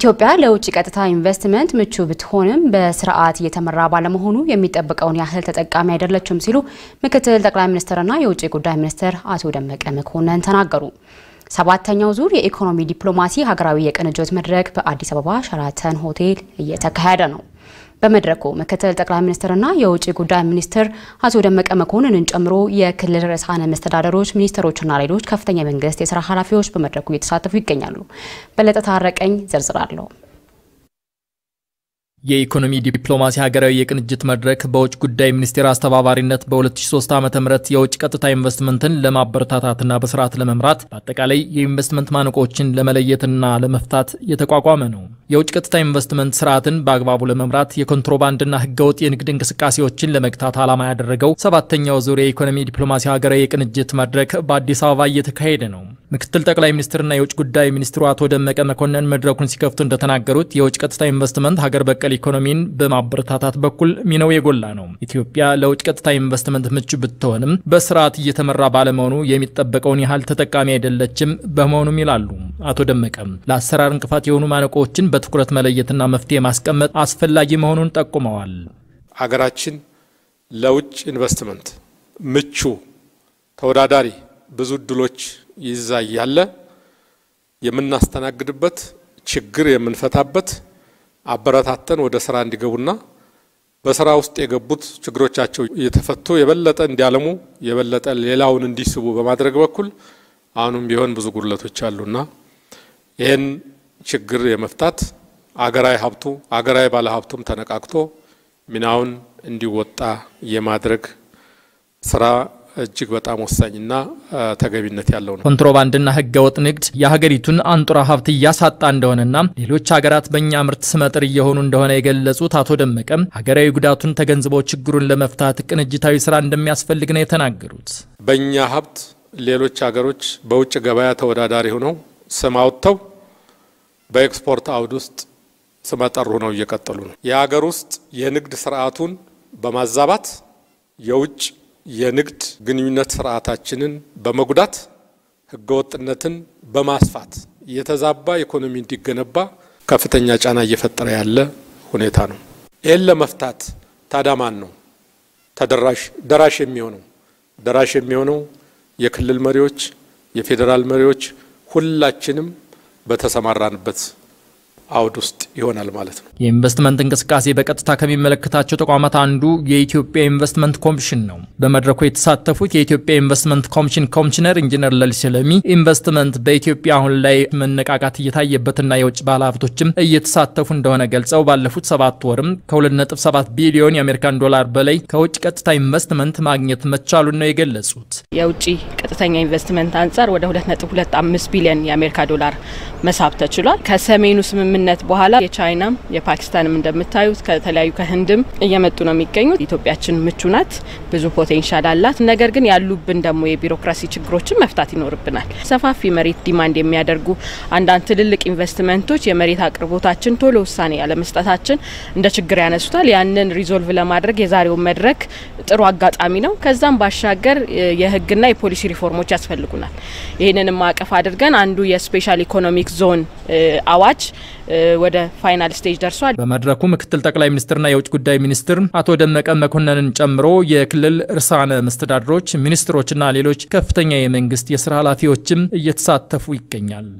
ኢትዮጵያ ለውጭ ቀጥታ ኢንቨስትመንት ምቹ ብትሆንም በስርዓት እየተመራ ባለመሆኑ የሚጠበቀውን ያህል ተጠቃሚ አይደለችም ሲሉ ምክትል ጠቅላይ ሚኒስትርና የውጭ ጉዳይ ሚኒስትር አቶ ደመቀ መኮንን ተናገሩ። ሰባተኛው ዙር የኢኮኖሚ ዲፕሎማሲ ሀገራዊ የቅንጅት መድረክ በአዲስ አበባ ሸራተን ሆቴል እየተካሄደ ነው። በመድረኩ ምክትል ጠቅላይ ሚኒስትርና የውጭ ጉዳይ ሚኒስትር አቶ ደመቀ መኮንንን ጨምሮ የክልል ርዕሳነ መስተዳድሮች፣ ሚኒስትሮችና ሌሎች ከፍተኛ መንግስት የሥራ ኃላፊዎች በመድረኩ እየተሳተፉ ይገኛሉ። በለጠ ታረቀኝ ዝርዝር አለው። የኢኮኖሚ ዲፕሎማሲ ሀገራዊ የቅንጅት መድረክ በውጭ ጉዳይ ሚኒስቴር አስተባባሪነት በ2003 ዓ.ም የውጭ ቀጥታ ኢንቨስትመንትን ለማበረታታትና በስርዓት ለመምራት በአጠቃላይ የኢንቨስትመንት ማነቆችን ለመለየትና ለመፍታት የተቋቋመ ነው። የውጭ ቀጥታ ኢንቨስትመንት ስርዓትን በአግባቡ ለመምራት የኮንትሮባንድና ህገወጥ የንግድ እንቅስቃሴዎችን ለመግታት ዓላማ ያደረገው ሰባተኛው ዙር የኢኮኖሚ ዲፕሎማሲ ሀገራዊ የቅንጅት መድረክ በአዲስ አበባ እየተካሄደ ነው። ምክትል ጠቅላይ ሚኒስትርና የውጭ ጉዳይ ሚኒስትሩ አቶ ደመቀ መኮንን መድረኩን ሲከፍቱ እንደተናገሩት የውጭ ቀጥታ ኢንቨስትመንት ሀገር በቀል ኢኮኖሚን በማበረታታት በኩል ሚናው የጎላ ነው። ኢትዮጵያ ለውጭ ቀጥታ ኢንቨስትመንት ምቹ ብትሆንም በስርዓት እየተመራ ባለመሆኑ የሚጠበቀውን ያህል ተጠቃሚ አይደለችም በመሆኑም ይላሉ አቶ ደመቀ። ለአሰራር እንቅፋት የሆኑ ማነቆችን በትኩረት መለየትና መፍትሄ ማስቀመጥ አስፈላጊ መሆኑን ጠቁመዋል። ሀገራችን ለውጭ ኢንቨስትመንት ምቹ ተወዳዳሪ ብዙ እድሎች ይዛያለ የምናስተናግድበት ችግር የምንፈታበት አበረታተን ወደ ስራ እንዲገቡና በስራ ውስጥ የገቡት ችግሮቻቸው እየተፈቱ የበለጠ እንዲያለሙ የበለጠ ሌላውን እንዲስቡ በማድረግ በኩል አሁንም ቢሆን ብዙ ጉድለቶች አሉና ይሄን ችግር የመፍታት አገራዊ ሀብቱ አገራዊ ባለሀብቱም ተነቃቅቶ ሚናውን እንዲወጣ የማድረግ ስራ እጅግ በጣም ወሳኝና ተገቢነት ያለው ነው። ኮንትሮባንድና ህገወጥ ንግድ የሀገሪቱን አንጡራ ሀብት ያሳጣ እንደሆነና ሌሎች ሀገራት በእኛ ምርት ስመጥር እየሆኑ እንደሆነ የገለጹት አቶ ደመቀ ሀገራዊ ጉዳቱን ተገንዝበው ችግሩን ለመፍታት ቅንጅታዊ ስራ እንደሚያስፈልግ ነው የተናገሩት። በእኛ ሀብት ሌሎች ሀገሮች በውጭ ገበያ ተወዳዳሪ ሆነው ስም አውጥተው በኤክስፖርት አውድ ውስጥ ስመጥር ሆነው እየቀጠሉ ነው። የሀገር ውስጥ የንግድ ስርዓቱን በማዛባት የውጭ የንግድ ግንኙነት ስርዓታችንን በመጉዳት ህገወጥነትን በማስፋት የተዛባ ኢኮኖሚ እንዲገነባ ከፍተኛ ጫና እየፈጠረ ያለ ሁኔታ ነው። ይሄን ለመፍታት ታዳማን ነው ደራሽ የሚሆነው የክልል መሪዎች፣ የፌደራል መሪዎች ሁላችንም በተሰማራንበት አውድ ውስጥ ይሆናል ማለት ነው። የኢንቨስትመንት እንቅስቃሴ በቀጥታ ከሚመለከታቸው ተቋማት አንዱ የኢትዮጵያ ኢንቨስትመንት ኮሚሽን ነው። በመድረኩ የተሳተፉት የኢትዮጵያ ኢንቨስትመንት ኮሚሽን ኮሚሽነር ኢንጂነር ለሊሰለሚ ኢንቨስትመንት በኢትዮጵያ አሁን ላይ መነቃቃት እየታየበትና የውጭ ባለሀብቶችም እየተሳተፉ እንደሆነ ገልጸው ባለፉት 7 ወርም ከ2.7 ቢሊዮን የአሜሪካን ዶላር በላይ ከውጭ ቀጥታ ኢንቨስትመንት ማግኘት መቻሉን ነው የገለጹት። የውጭ ቀጥተኛ ኢንቨስትመንት አንፃር ወደ 2.25 ቢሊዮን የአሜሪካ ዶላር መሳብ ተችሏል። ከሰሜኑ ስምምነት በኋላ የቻይና የፓኪስታንም እንደምታዩት ከተለያዩ ከህንድም እየመጡ ነው የሚገኙት። ኢትዮጵያችን ምቹ ናት፣ ብዙ ፖቴንሻል አላት። ነገር ግን ያሉብን ደግሞ የቢሮክራሲ ችግሮችን መፍታት ይኖርብናል። ሰፋፊ መሬት ዲማንድ የሚያደርጉ አንዳንድ ትልልቅ ኢንቨስትመንቶች የመሬት አቅርቦታችን ቶሎ ውሳኔ ያለመስጠታችን እንደ ችግር ያነሱታል። ያንን ሪዞልቭ ለማድረግ የዛሬው መድረክ ጥሩ አጋጣሚ ነው። ከዛም ባሻገር የህግና የፖሊሲ ሪፎርሞች ያስፈልጉናል። ይሄንን ማቀፍ አድርገን አንዱ የስፔሻል ኢኮኖሚክ ዞን አዋጅ ወደ ፋይናል ስቴጅ ደርሷል። በመድረኩ ምክትል ጠቅላይ ሚኒስትርና የውጭ ጉዳይ ሚኒስትር አቶ ደመቀ መኮንንን ጨምሮ የክልል ርዕሳነ መስተዳድሮች፣ ሚኒስትሮችና ሌሎች ከፍተኛ የመንግስት የሥራ ኃላፊዎችም እየተሳተፉ ይገኛሉ።